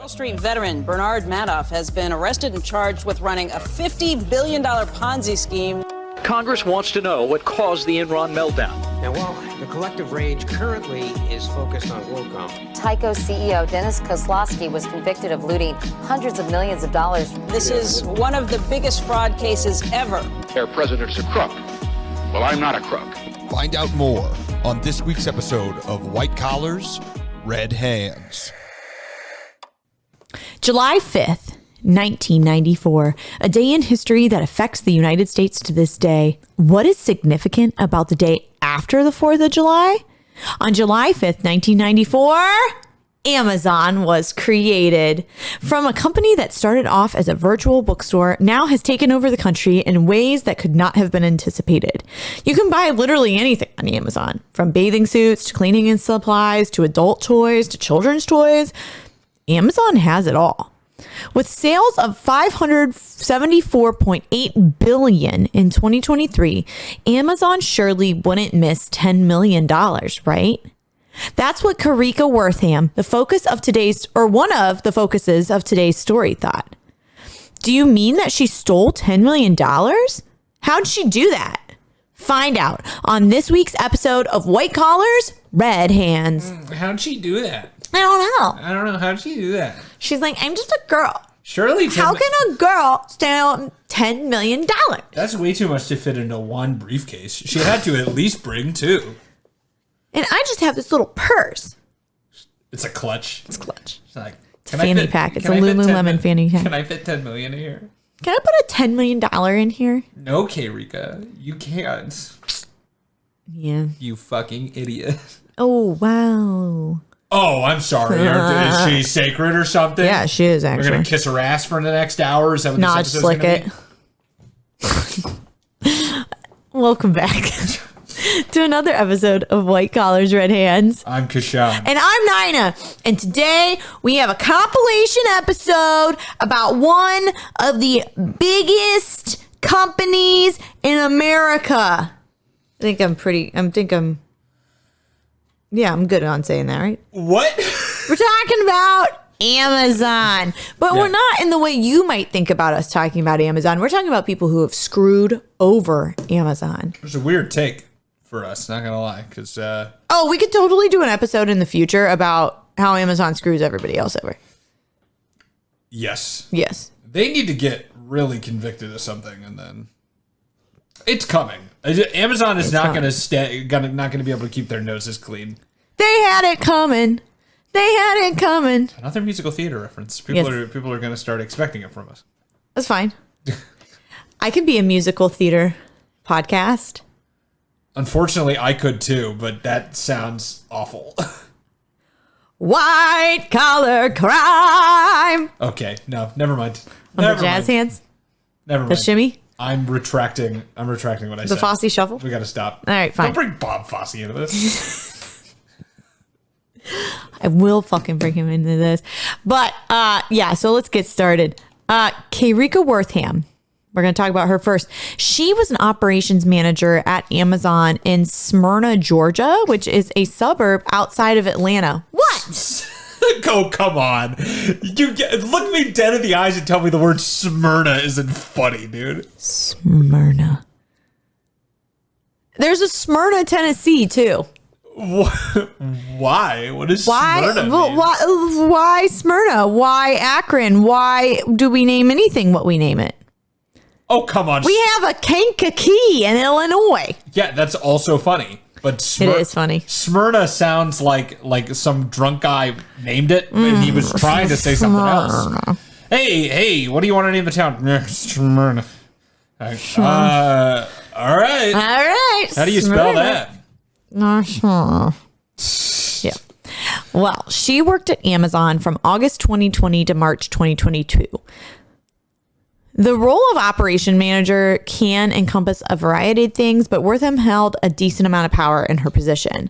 Wall Street veteran Bernard Madoff has been arrested and charged with running a $50 billion Ponzi scheme. Congress wants to know what caused the Enron meltdown. Now, while the collective rage currently is focused on WorldCom, Tyco CEO Dennis Kozlowski was convicted of looting hundreds of millions of dollars. This is one of the biggest fraud cases ever. Their president's a crook. Well, I'm not a crook. Find out more on this week's episode of White Collars, Red Hands. July 5th, 1994, a day in history that affects the United States to this day. What is significant about the day after the 4th of July? On July 5th, 1994, Amazon was created. From a company that started off as a virtual bookstore, now has taken over the country in ways that could not have been anticipated. You can buy literally anything on Amazon, from bathing suits to cleaning and supplies to adult toys to children's toys. Amazon has it all. With sales of $574.8 billion in 2023, Amazon surely wouldn't miss $10 million, right? That's what Karika Wortham, the focus of today's, or one of the focuses of today's story, thought. Do you mean that she stole $10 million? How'd she do that? Find out on this week's episode of White Collars, Red Hands. How'd she do that? I don't know. I don't know. How'd she do that? She's like, I'm just a girl. Surely. How can a girl steal $10 million? That's way too much to fit into one briefcase. She had to at least bring two. And I just have this little purse. It's a clutch. It's clutch. It's like, It's a fanny pack. It's a Lululemon fanny pack. Can I fit 10 million in here? Can I put a $10 million in here? No, Karika. You can't. Yeah. You fucking idiot. Oh, wow. Oh, I'm sorry. Is she sacred or something? Yeah, she is, actually. We're going to kiss her ass for the next hour? Is that what No, this just episode's lick gonna it. Welcome back to another episode of White Collars, Red Hands. I'm Kashan. And I'm Nina. And today we have a compilation episode about one of the biggest companies in America. I'm good on saying that, right? What? We're talking about Amazon. But Yeah. we're not in the way you might think about us talking about Amazon. We're talking about people who have screwed over Amazon. It's a weird take for us, not going to lie. Because, Oh, we could totally do an episode in the future about how Amazon screws everybody else over. yes. Yes. They need to get really convicted of something, and then it's coming. Amazon is not going to be able to keep their noses clean. They had it coming. They had it coming. Another musical theater reference. People are going to start expecting it from us. That's fine. I could be a musical theater podcast. Unfortunately, I could too, but that sounds awful. White collar crime. Okay, no, never mind. On Never the jazz mind. hands. Never The mind. shimmy. I'm retracting what I said. The Fosse shuffle. We got to stop. All right, fine. Don't bring Bob Fosse into this. I will fucking bring him into this. But yeah, so let's get started. Karika Wortham. We're going to talk about her first. She was an operations manager at Amazon in Smyrna, Georgia, which is a suburb outside of Atlanta. What? Oh, come on. Look me dead in the eyes and tell me the word Smyrna isn't funny, dude. Smyrna. There's a Smyrna, Tennessee, too. Why? What does Smyrna mean? Why Smyrna? Why Akron? Why do we name anything what we name it? Oh, come on. We have a Kankakee in Illinois. Yeah, that's also funny. But It is funny. Smyrna sounds like some drunk guy named it, and he was trying to say something else. Hey, what do you want to name the town? Smyrna. All right. All right. How do you spell that? Yeah. Well, she worked at Amazon from August 2020 to March 2022. The role of operation manager can encompass a variety of things, but Wortham held a decent amount of power in her position.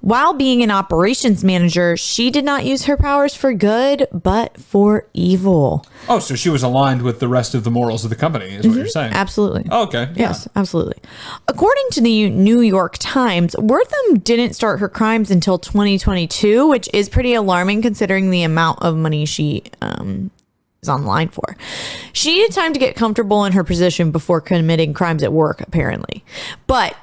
While being an operations manager, she did not use her powers for good, but for evil. Oh, so she was aligned with the rest of the morals of the company, is what you're saying. Absolutely. Oh, okay. Yes, absolutely. According to the New York Times, Wortham didn't start her crimes until 2022, which is pretty alarming considering the amount of money she is online for. She needed time to get comfortable in her position before committing crimes at work, apparently. But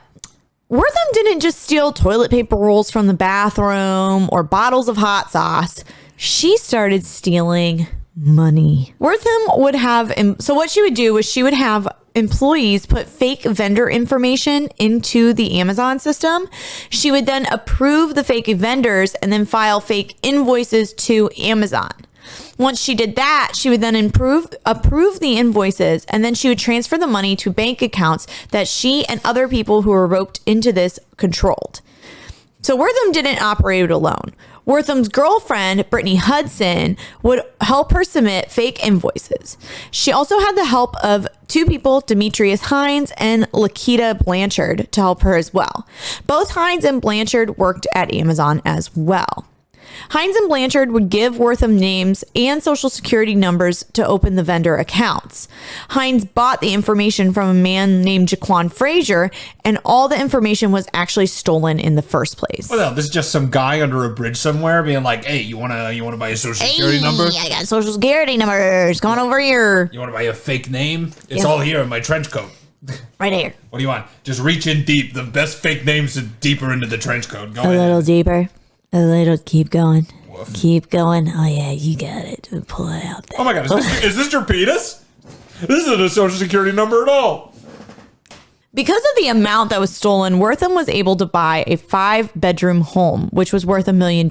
Wortham didn't just steal toilet paper rolls from the bathroom or bottles of hot sauce. She started stealing money. Wortham would have, so what she would do was she would have employees put fake vendor information into the Amazon system. She would then approve the fake vendors and then file fake invoices to Amazon. Once she did that, she would then approve the invoices, and then she would transfer the money to bank accounts that she and other people who were roped into this controlled. So Wortham didn't operate alone. Wortham's girlfriend, Brittany Hudson, would help her submit fake invoices. She also had the help of two people, Demetrius Hines and Lakita Blanchard, to help her as well. Both Hines and Blanchard worked at Amazon as well. Hines and Blanchard would give Wortham names and social security numbers to open the vendor accounts. Hines bought the information from a man named Jaquan Frazier, and all the information was actually stolen in the first place. Well, this is just some guy under a bridge somewhere being like, hey, you wanna buy a social security number? I got social security numbers. Come on over here. You wanna buy a fake name? It's all here in my trench coat. Right here. What do you want? Just reach in deep. The best fake names are deeper into the trench coat. Go A ahead. little deeper. A little. Keep going. Woof. Keep going. Oh, yeah, you got it. Pull it out there. Oh my god, is this your penis? This isn't a social security number at all. Because of the amount that was stolen, Wortham was able to buy a 5-bedroom home, which was worth $1 million.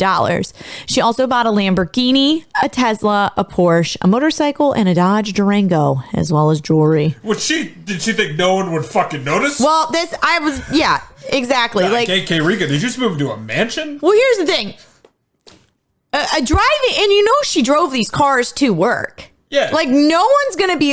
She also bought a Lamborghini, a Tesla, a Porsche, a motorcycle, and a Dodge Durango, as well as jewelry. Did she think no one would fucking notice? Well, yeah, exactly. KK Rika, did you just move to a mansion? Well, here's the thing. Driving, and she drove these cars to work. Yeah. Like, no one's going to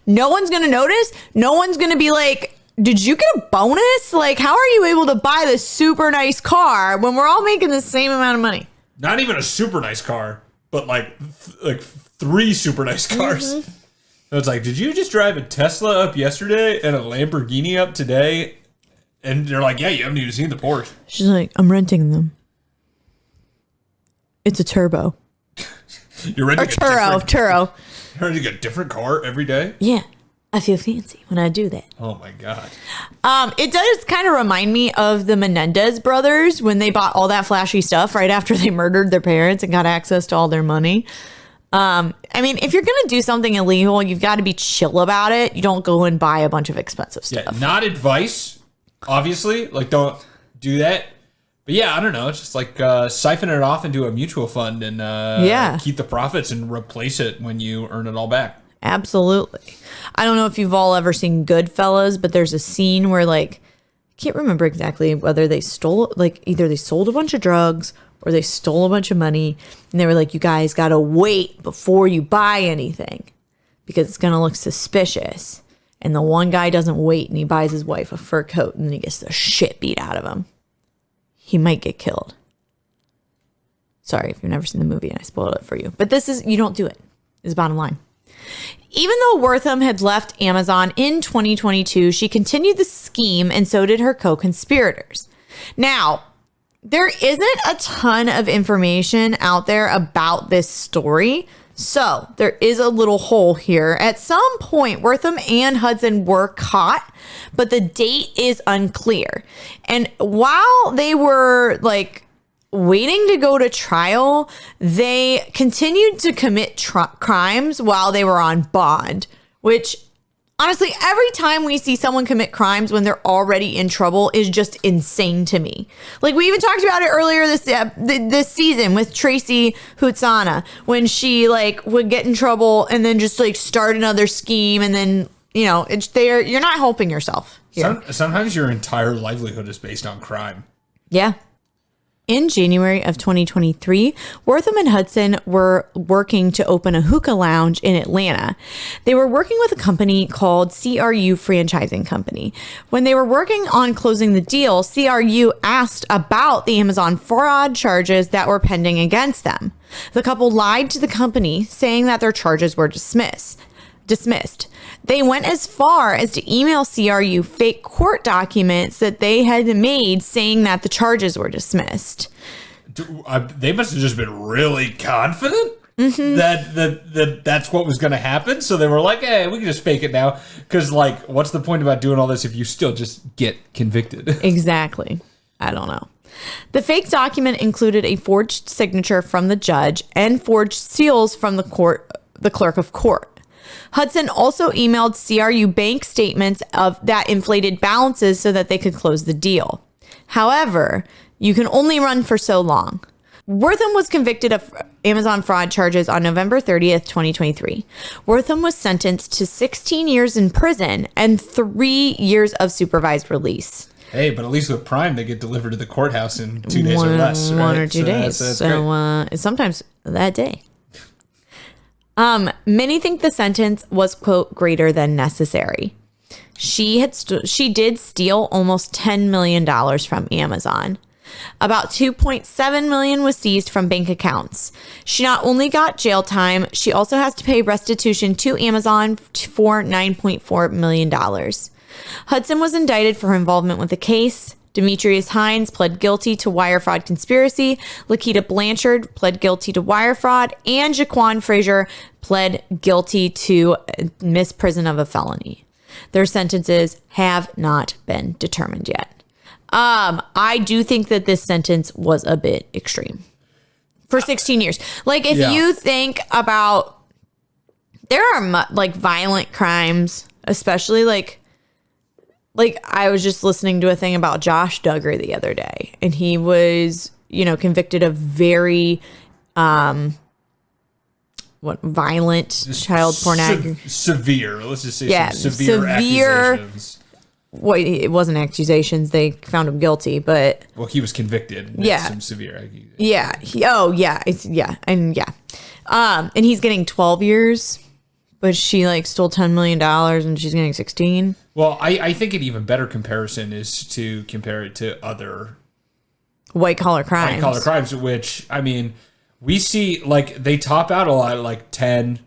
notice. No one's going to be like, did you get a bonus? Like, how are you able to buy this super nice car when we're all making the same amount of money? Not even a super nice car, but like 3 super nice cars. Mm-hmm. So it's like, did you just drive a Tesla up yesterday and a Lamborghini up today? And they're like, yeah, you haven't even seen the Porsche. She's like, I'm renting them. It's a turbo. You're renting Turo. You're renting a different car every day? Yeah. I feel fancy when I do that. Oh my God. It does kind of remind me of the Menendez brothers when they bought all that flashy stuff right after they murdered their parents and got access to all their money. I mean, if you're going to do something illegal, you've got to be chill about it. You don't go and buy a bunch of expensive stuff. Yeah, not advice, obviously. Like, don't do that. But yeah, I don't know. It's just like siphon it off into a mutual fund and keep the profits and replace it when you earn it all back. Absolutely. I don't know if you've all ever seen Goodfellas, but there's a scene where, like, I can't remember exactly whether they stole, like, either they sold a bunch of drugs or they stole a bunch of money. And they were like, you guys got to wait before you buy anything because it's going to look suspicious. And the one guy doesn't wait and he buys his wife a fur coat and then he gets the shit beat out of him. He might get killed. Sorry if you've never seen the movie and I spoiled it for you. But you don't do it, is the bottom line. Even though Wortham had left Amazon in 2022, she continued the scheme and so did her co-conspirators. Now, there isn't a ton of information out there about this story, so there is a little hole here. At some point, Wortham and Hudson were caught, but the date is unclear. And while they were waiting to go to trial, they continued to commit crimes while they were on bond, which honestly, every time we see someone commit crimes when they're already in trouble is just insane to me. Like, we even talked about it earlier this season with Tracy Hutsana, when she would get in trouble and then just start another scheme, and then you're not helping yourself here. Sometimes your entire livelihood is based on crime. Yeah. in January of 2023, Wortham and Hudson were working to open a hookah lounge in Atlanta. They were working with a company called CRU Franchising Company. When they were working on closing the deal, CRU asked about the Amazon fraud charges that were pending against them. The couple lied to the company, saying that their charges were dismissed. They went as far as to email CRU fake court documents that they had made saying that the charges were dismissed. They must have just been really confident that's what was going to happen. So they were like, hey, we can just fake it now. Because, like, what's the point about doing all this if you still just get convicted? Exactly. I don't know. The fake document included a forged signature from the judge and forged seals from the clerk of court. Hudson also emailed CRU bank statements of that inflated balances so that they could close the deal. However, you can only run for so long. Wortham was convicted of Amazon fraud charges on November 30th, 2023. Wortham was sentenced to 16 years in prison and 3 years of supervised release. Hey, but at least with Prime, they get delivered to the courthouse in 2 days or less. One right? or 2 days. That's Sometimes that day. Many think the sentence was, quote, greater than necessary. She did steal almost $10 million from Amazon. About $2.7 million was seized from bank accounts. She not only got jail time, she also has to pay restitution to Amazon for $9.4 million. Hudson was indicted for her involvement with the case. Demetrius Hines pled guilty to wire fraud conspiracy. Lakita Blanchard pled guilty to wire fraud. And Jaquan Frazier pled guilty to misprision of a felony. Their sentences have not been determined yet. I do think that this sentence was a bit extreme. For 16 years. Like, if you think about, there are violent crimes, especially like I was just listening to a thing about Josh Duggar the other day, and he was, convicted of very, violent child pornography. Severe. Let's just say some severe accusations. Well, it wasn't accusations. They found him guilty, but... Well, he was convicted. Yeah. Some severe accusations. Yeah. And he's getting 12 years, but she, stole $10 million, and she's getting 16. Well, I think an even better comparison is to compare it to other... White-collar crimes. Which, I mean, we see, they top out a lot, 10,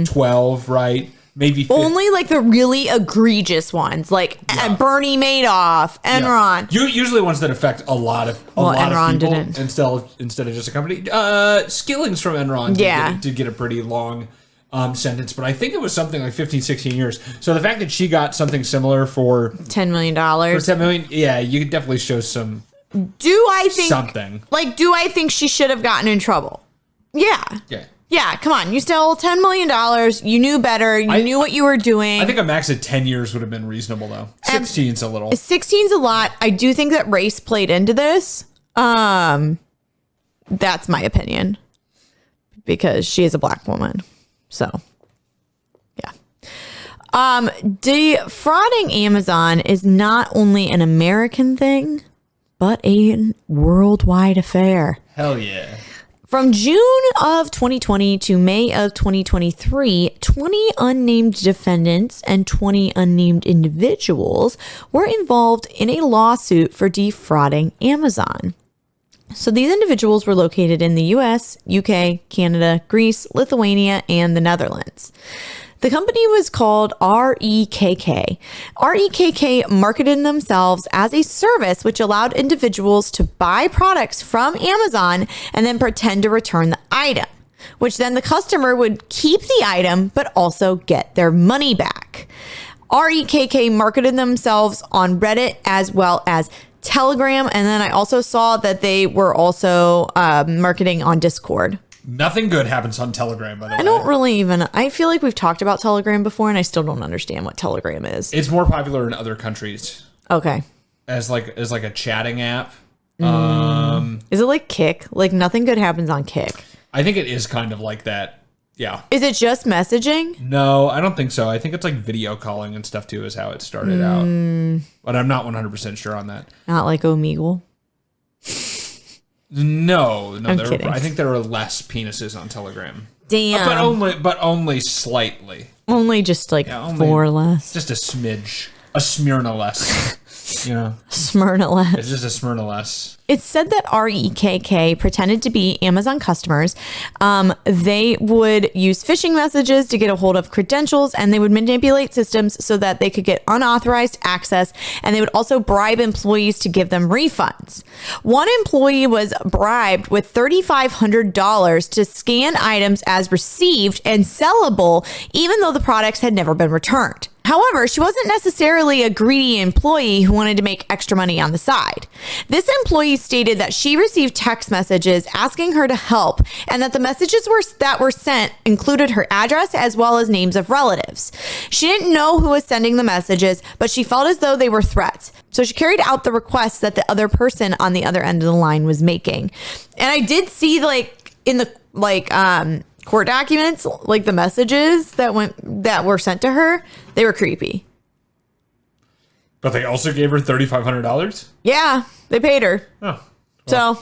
12, right? Maybe 50. Only the really egregious ones, Bernie Madoff, Enron. Usually ones that affect a lot of Enron people didn't. instead of just a company. Skillings from Enron did get a pretty long sentence, but I think it was something like 15, 16 years. So the fact that she got something similar for $10 million. For $10 million, yeah, you could definitely show some. Do I think something? Do I think she should have gotten in trouble? Yeah. Yeah. Yeah, come on. You stole $10 million. You knew better. You knew what you were doing. I think a max of 10 years would have been reasonable, though. 16's a little. 16's a lot. I do think that race played into this. That's my opinion. Because she is a black woman. So, yeah. Defrauding Amazon is not only an American thing, but a worldwide affair. Hell yeah. From June of 2020 to May of 2023, 20 unnamed defendants and 20 unnamed individuals were involved in a lawsuit for defrauding Amazon. So these individuals were located in the US, UK, Canada, Greece, Lithuania, and the Netherlands. The company was called REKK. REKK marketed themselves as a service which allowed individuals to buy products from Amazon and then pretend to return the item, which then the customer would keep the item but also get their money back. REKK marketed themselves on Reddit as well as Telegram, and then I also saw that they were also marketing on Discord. Nothing good happens on Telegram, by the way. I don't really even... I feel like we've talked about Telegram before, and I still don't understand what Telegram is. It's more popular in other countries. Okay. As a chatting app. Is it like Kik? Nothing good happens on Kik. I think it is kind of like that. Yeah. Is it just messaging? No, I don't think so. I think it's video calling and stuff too is how it started out. But I'm not 100% sure on that. Not like Omegle? No, I'm kidding. I think there are less penises on Telegram. Damn. But only slightly. Only just like only 4 less. Just a smidge. A Smyrna less. Smyrna less. It's just a Smyrna less. It's said that REKK pretended to be Amazon customers. They would use phishing messages to get a hold of credentials, and they would manipulate systems so that they could get unauthorized access, and they would also bribe employees to give them refunds. One employee was bribed with $3,500 to scan items as received and sellable, even though the products had never been returned. However, she wasn't necessarily a greedy employee who wanted to make extra money on the side. This employee stated that she received text messages asking her to help, and that the messages that were sent included her address as well as names of relatives. She didn't know who was sending the messages, but she felt as though they were threats. So she carried out the requests that the other person on the other end of the line was making. And I did see in the court documents, the messages that were sent to her, they were creepy. But they also gave her $3,500? Yeah, they paid her. Oh. Well, so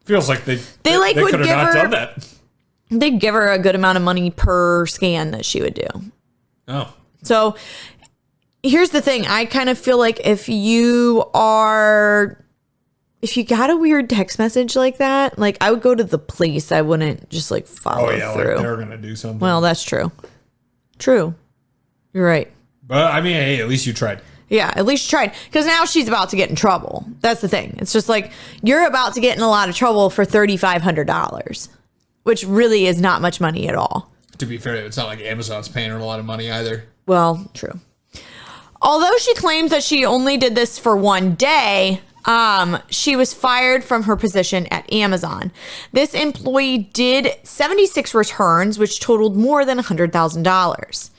feels like they would could have give not her, done that. They'd give her a good amount of money per scan that she would do. Oh. So here's the thing. I kind of feel like if you got a weird text message like that, I would go to the police. I wouldn't just follow through. They're going to do something. Well, that's true. True. You're right. But I mean, hey, at least you tried. Yeah, at least you tried. Because now she's about to get in trouble. That's the thing. It's just you're about to get in a lot of trouble for $3,500, which really is not much money at all. To be fair, it's not like Amazon's paying her a lot of money either. Well, true. Although she claims that she only did this for one day, she was fired from her position at Amazon. This employee did 76 returns, which totaled more than $100,000.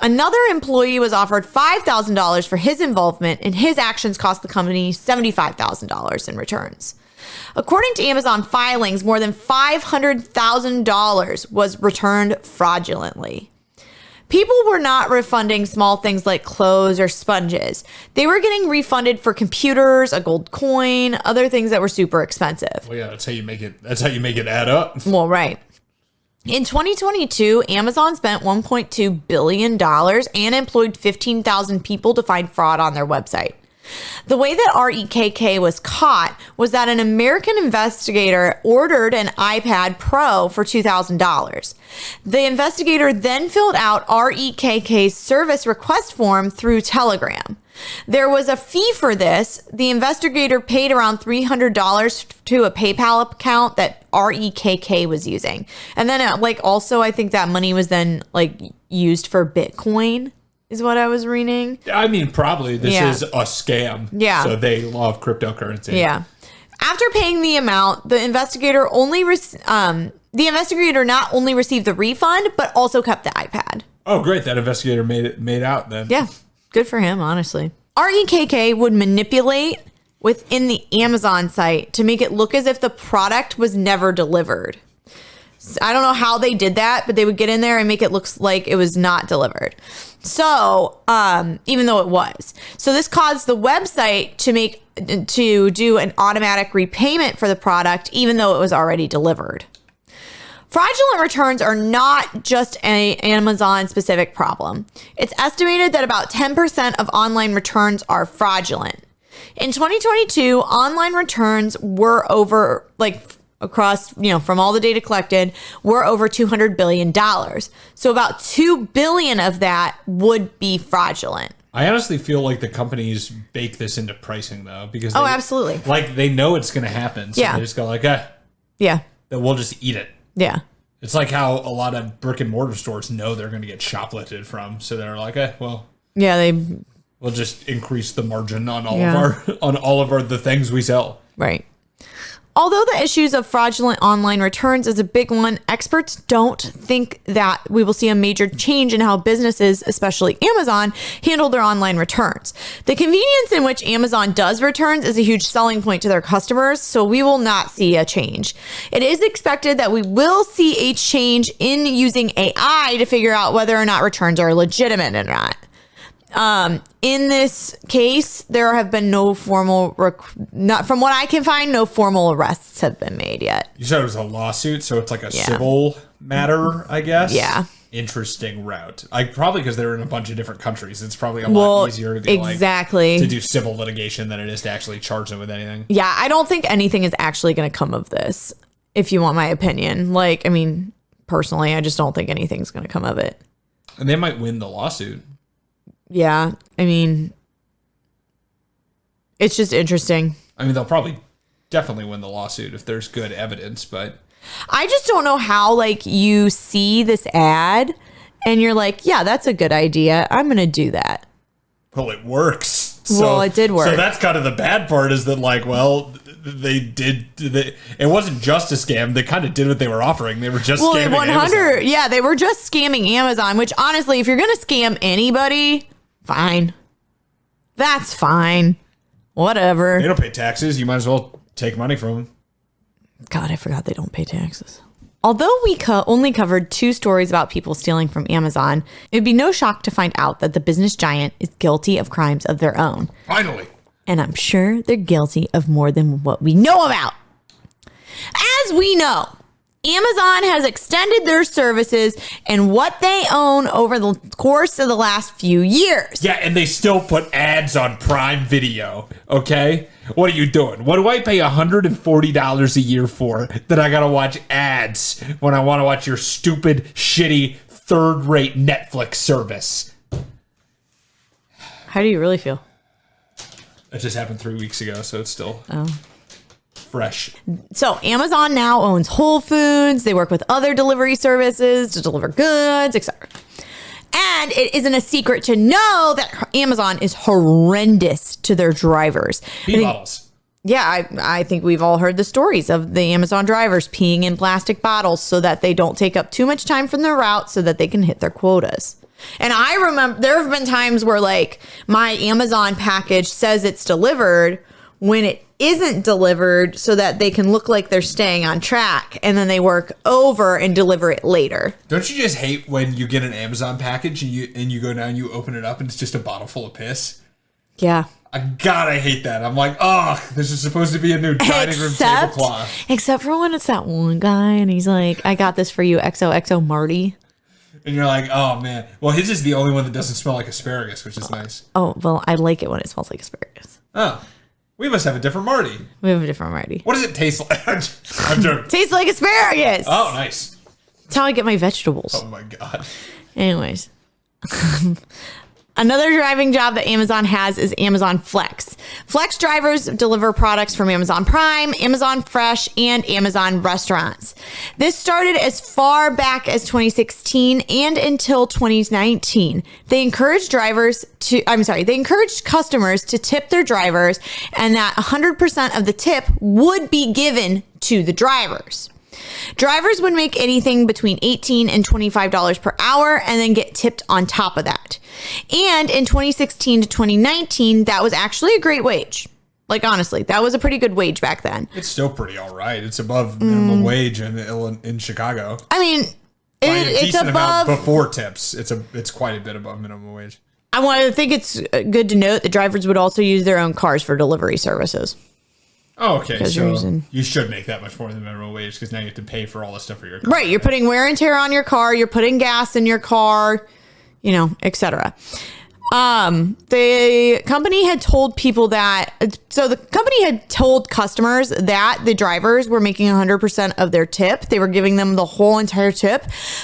Another employee was offered $5,000 for his involvement, and his actions cost the company $75,000 in returns. According to Amazon filings, more than $500,000 was returned fraudulently. People were not refunding small things like clothes or sponges. They were getting refunded for computers, a gold coin, other things that were super expensive. Well, yeah, that's how you make it add up. Well, right. In 2022, Amazon spent $1.2 billion and employed 15,000 people to find fraud on their website. The way that REKK was caught was that an American investigator ordered an iPad Pro for $2,000. The investigator then filled out REKK's service request form through Telegram. There was a fee for this. The investigator paid around $300 to a PayPal account that REKK was using. And then also I think that money was then used for Bitcoin is what I was reading. I mean, probably this is a scam. Yeah. So they love cryptocurrency. Yeah. After paying the amount, the investigator not only received the refund, but also kept the iPad. Oh, great. That investigator made out then. Yeah. Good for him, honestly. REKK would manipulate within the Amazon site to make it look as if the product was never delivered. I don't know how they did that, but they would get in there and make it look like it was not delivered. So, even though it was. So this caused the website to do an automatic repayment for the product, even though it was already delivered. Fraudulent returns are not just an Amazon-specific problem. It's estimated that about 10% of online returns are fraudulent. In 2022, online returns were over, across, from all the data collected, were over $200 billion. So about $2 billion of that would be fraudulent. I honestly feel like the companies bake this into pricing, though, because absolutely. They know it's going to happen. So they just go yeah, then we'll just eat it. Yeah. It's like how a lot of brick and mortar stores know they're going to get shoplifted from. So they're like, yeah, we'll just increase the margin on all of the things we sell. Right. Although the issues of fraudulent online returns is a big one, experts don't think that we will see a major change in how businesses, especially Amazon, handle their online returns. The convenience in which Amazon does returns is a huge selling point to their customers, so we will not see a change. It is expected that we will see a change in using AI to figure out whether or not returns are legitimate or not. In this case, there have been no formal, not from what I can find, no formal arrests have been made yet. You said it was a lawsuit, so it's like a civil matter, I guess? Yeah. Interesting route. Probably because they're in a bunch of different countries. It's probably a lot easier to be to do civil litigation than it is to actually charge them with anything. Yeah, I don't think anything is actually going to come of this, if you want my opinion. Like, I mean, personally, I just don't think anything's going to come of it. And they might win the lawsuit. Yeah, I mean, it's just interesting. I mean, they'll probably definitely win the lawsuit if there's good evidence, but I just don't know how, like, you see this ad and you're like, yeah, that's a good idea. I'm going to do that. Well, it works. Well, it did work. So that's kind of the bad part is that, like, well, it wasn't just a scam. They kind of did what they were offering. They were just scamming Amazon. Yeah, they were just scamming Amazon, which honestly, if you're going to scam anybody, fine. That's fine. Whatever. They don't pay taxes. You might as well take money from them. God, I forgot they don't pay taxes. Although we only covered 2 stories about people stealing from Amazon, it would be no shock to find out that the business giant is guilty of crimes of their own. Finally. And I'm sure they're guilty of more than what we know about. As we know, Amazon has extended their services and what they own over the course of the last few years. Yeah, and they still put ads on Prime Video, okay? What are you doing? What do I pay $140 a year for that I gotta watch ads when I want to watch your stupid, shitty, third-rate Netflix service? How do you really feel? It just happened 3 weeks ago, so it's still fresh. So Amazon now owns Whole Foods. They work with other delivery services to deliver goods, etc. And it isn't a secret to know that Amazon is horrendous to their drivers. Pee bottles. Yeah, I think we've all heard the stories of the Amazon drivers peeing in plastic bottles so that they don't take up too much time from their route so that they can hit their quotas. And I remember there have been times where, like, my Amazon package says it's delivered when it isn't delivered so that they can look like they're staying on track, and then they work over and deliver it later. Don't you just hate when you get an Amazon package and you go down, you open it up, and it's just a bottle full of piss? Yeah. I hate that. I'm like, oh, this is supposed to be a new dining room tablecloth. Except for when it's that one guy, and he's like, I got this for you, XOXO Marty. And you're like, oh, man. Well, his is the only one that doesn't smell like asparagus, which is nice. Oh, well, I like it when it smells like asparagus. Oh. We must have a different Marty. We have a different Marty. What does it taste like? I'm joking. Tastes like asparagus. Oh, nice. That's how I get my vegetables. Oh, my God. Anyways. Another driving job that Amazon has is Amazon Flex. Flex drivers deliver products from Amazon Prime, Amazon Fresh, and Amazon Restaurants. This started as far back as 2016 and until 2019. They encouraged customers to tip their drivers, and that 100% of the tip would be given to the drivers. Drivers would make anything between $18 and $25 per hour and then get tipped on top of that. And in 2016 to 2019, that was actually a great wage. Like, honestly, that was a pretty good wage back then. It's still pretty all right. It's above minimum wage in Chicago. I mean, it's above before tips. It's quite a bit above minimum wage. I think it's good to note that drivers would also use their own cars for delivery services. Oh, okay. So you should make that much more than minimum wage because now you have to pay for all the stuff for your car. Right. You're putting wear and tear on your car. You're putting gas in your car, etc. The company had told customers that the drivers were making 100% of their tip. They were giving them the whole entire tip,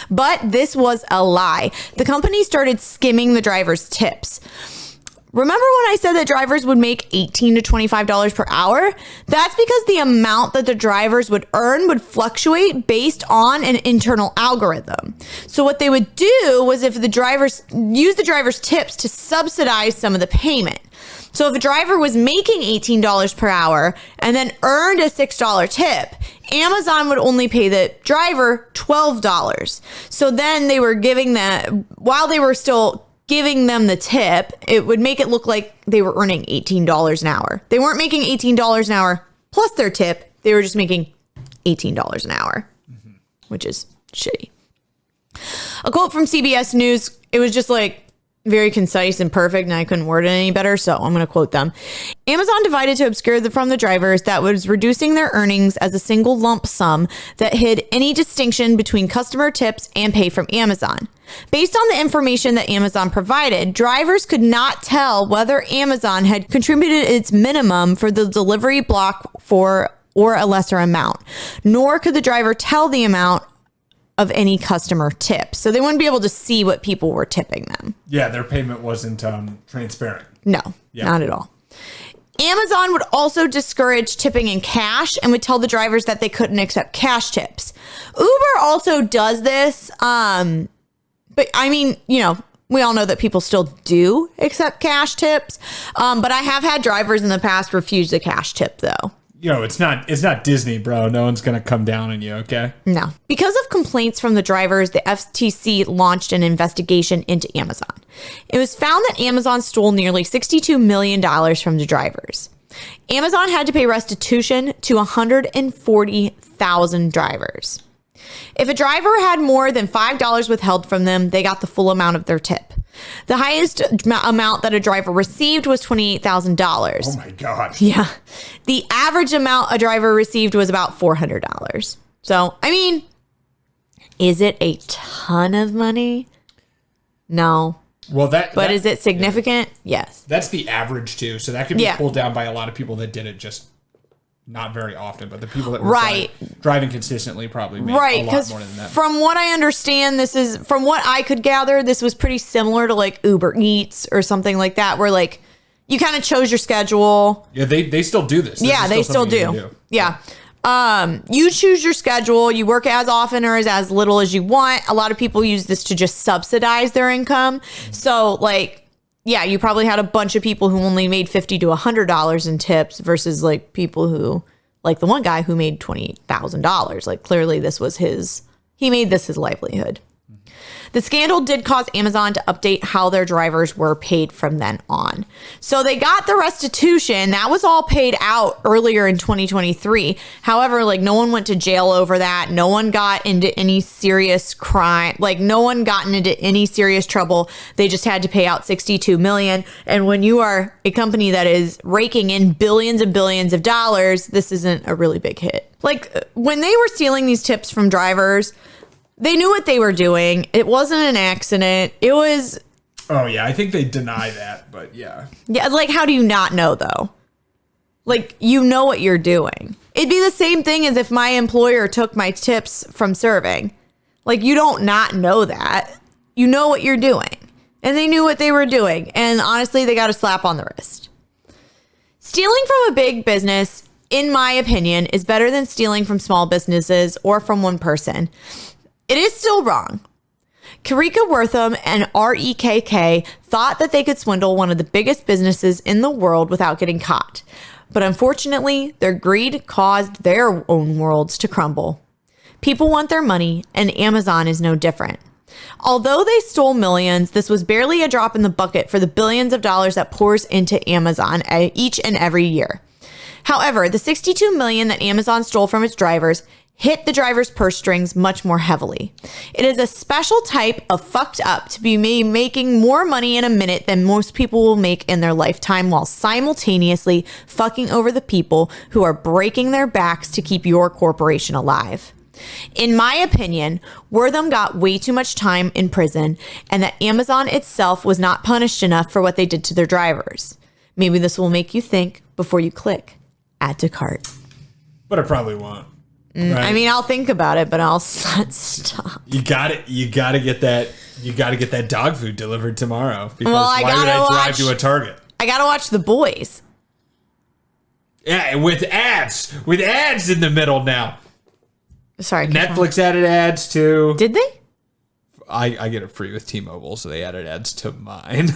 but this was a lie. The company started skimming the drivers' tips. Remember when I said that drivers would make $18 to $25 per hour? That's because the amount that the drivers would earn would fluctuate based on an internal algorithm. So what they would do was use the driver's tips to subsidize some of the payment. So if a driver was making $18 per hour and then earned a $6 tip, Amazon would only pay the driver $12. So then they were while they were still giving them the tip, it would make it look like they were earning $18 an hour. They weren't making $18 an hour plus their tip. They were just making $18 an hour, which is shitty. A quote from CBS News, it was just like, very concise and perfect, and I couldn't word it any better, so I'm going to quote them. Amazon divided to obscure from the drivers that was reducing their earnings as a single lump sum that hid any distinction between customer tips and pay from Amazon. Based on the information that Amazon provided, drivers could not tell whether Amazon had contributed its minimum for the delivery block or a lesser amount, nor could the driver tell the amount of any customer tips. So they wouldn't be able to see what people were tipping them. Yeah, their payment wasn't transparent. No, not at all. Amazon would also discourage tipping in cash and would tell the drivers that they couldn't accept cash tips. Uber also does this. But I mean, you know, we all know that people still do accept cash tips. But I have had drivers in the past refuse a cash tip, though. Yo, it's not Disney, bro. No one's going to come down on you, okay? No. Because of complaints from the drivers, the FTC launched an investigation into Amazon. It was found that Amazon stole nearly $62 million from the drivers. Amazon had to pay restitution to 140,000 drivers. If a driver had more than $5 withheld from them, they got the full amount of their tip. The highest amount that a driver received was $28,000. Oh my God. Yeah. The average amount a driver received was about $400. So, I mean, is it a ton of money? No. Well, but is it significant? Yeah. Yes. That's the average too. So that could be pulled down by a lot of people that did it just not very often, but the people that were driving consistently probably made a lot more than that. From what I understand, from what I could gather, this was pretty similar to like Uber Eats or something like that, where like you kind of chose your schedule. Yeah, they still do this. They still do. Yeah. You choose your schedule. You work as often or as little as you want. A lot of people use this to just subsidize their income. So like, yeah, you probably had a bunch of people who only made $50 to $100 in tips versus like people who, like the one guy who made $28,000. Like clearly he made this his livelihood. The scandal did cause Amazon to update how their drivers were paid from then on. So they got the restitution. That was all paid out earlier in 2023. However, like no one went to jail over that. No one got into any serious crime. Like no one got into any serious trouble. They just had to pay out $62 million. And when you are a company that is raking in billions and billions of dollars, this isn't a really big hit. Like when they were stealing these tips from drivers, they knew what they were doing. It wasn't an accident. It was... Oh, yeah. I think they deny that, but yeah. Yeah, like, how do you not know, though? Like, you know what you're doing. It'd be the same thing as if my employer took my tips from serving. Like, you don't not know that. You know what you're doing. And they knew what they were doing. And honestly, they got a slap on the wrist. Stealing from a big business, in my opinion, is better than stealing from small businesses or from one person. It is still wrong. Karika Wortham and REKK thought that they could swindle one of the biggest businesses in the world without getting caught. But unfortunately, their greed caused their own worlds to crumble. People want their money, and Amazon is no different. Although they stole millions, this was barely a drop in the bucket for the billions of dollars that pours into Amazon each and every year. However, the $62 million that Amazon stole from its drivers hit the driver's purse strings much more heavily. It is a special type of fucked up to be making more money in a minute than most people will make in their lifetime while simultaneously fucking over the people who are breaking their backs to keep your corporation alive. In my opinion, Wortham got way too much time in prison and that Amazon itself was not punished enough for what they did to their drivers. Maybe this will make you think before you click add to cart. But it probably won't. Right. I mean, I'll think about it, but I'll not stop. You got to get that dog food delivered tomorrow. Because why would I drive to a Target? I gotta watch The Boys. Yeah, with ads in the middle now. Sorry, Netflix added ads too. Did they? I get it free with T-Mobile, so they added ads to mine.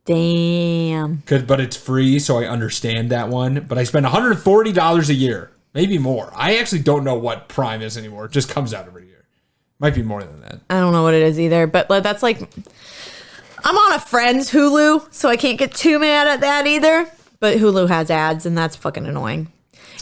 Damn. But it's free, so I understand that one. But I spend $140 a year. Maybe more. I actually don't know what Prime is anymore. It just comes out every year. Might be more than that. I don't know what it is either, but that's like... I'm on a friend's Hulu, so I can't get too mad at that either. But Hulu has ads, and that's fucking annoying.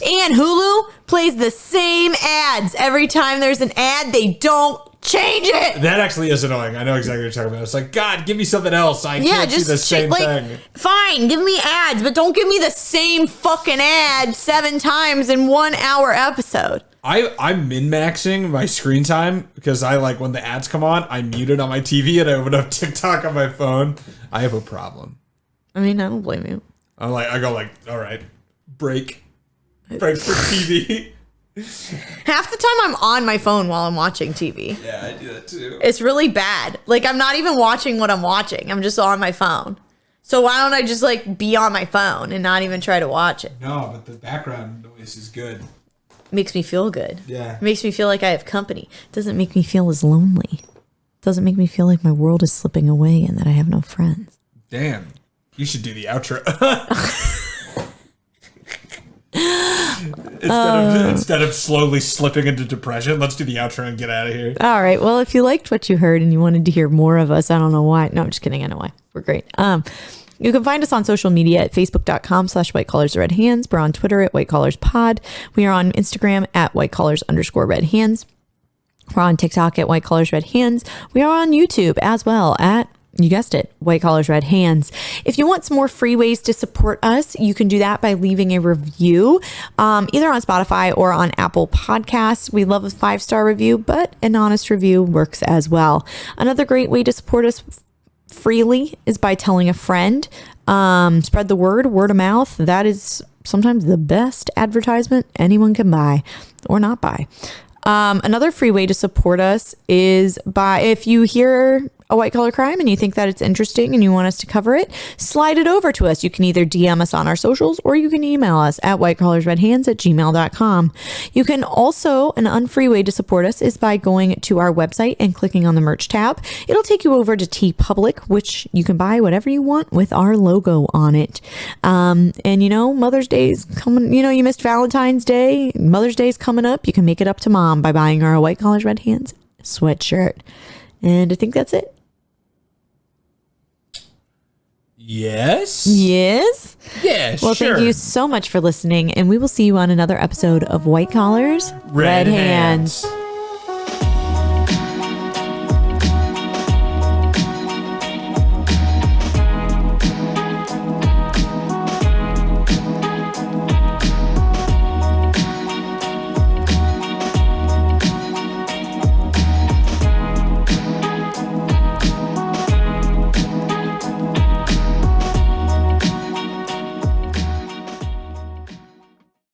And Hulu plays the same ads. Every time there's an ad, they don't change it. That actually is annoying. I know exactly what you're talking about. It's like, God, give me something else. I can't see the same thing. Fine, give me ads, but don't give me the same fucking ad 7 times in 1 hour episode. I'm min-maxing my screen time because I like when the ads come on, I mute it on my TV and I open up TikTok on my phone. I have a problem. I mean, I don't blame you. I go like, all right, break for TV. Half the time I'm on my phone while I'm watching TV. Yeah, I do that too. It's really bad. Like, I'm not even watching what I'm watching. I'm just on my phone. So why don't I just like be on my phone and not even try to watch it? No, but the background noise is good. Makes me feel good. Yeah. It makes me feel like I have company. It doesn't make me feel as lonely. It doesn't make me feel like my world is slipping away and that I have no friends. Damn. You should do the outro. Instead of slowly slipping into depression, let's do the outro and get out of here. All right. Well, if you liked what you heard and you wanted to hear more of us, I don't know why. No, I'm just kidding. I know why. We're great. You can find us on social media at facebook.com/whitecollarsredhands. We're on Twitter at whitecollarspod. We are on Instagram at whitecollars_redhands. We're on TikTok at whitecollarsredhands. We are on YouTube as well at, you guessed it, White Collars Red Hands. If you want some more free ways to support us, you can do that by leaving a review, either on Spotify or on Apple Podcasts. We love a 5-star review, but an honest review works as well. Another great way to support us freely is by telling a friend. Spread the word of mouth. That is sometimes the best advertisement anyone can buy or not buy. Another free way to support us is by, if you hear a white collar crime and you think that it's interesting and you want us to cover it, slide it over to us. You can either DM us on our socials or you can email us at whitecollarsredhands@gmail.com. You can also, an unfree way to support us is by going to our website and clicking on the merch tab. It'll take you over to TeePublic, which you can buy whatever you want with our logo on it. And you know, Mother's Day is coming. You know, you missed Valentine's Day. Mother's Day is coming up. You can make it up to mom by buying our White Collars Red Hands sweatshirt. And I think that's it. Yes? Yes? Yeah, well, sure. thank you so much for listening, and we will see you on another episode of White Collars, Red Hands.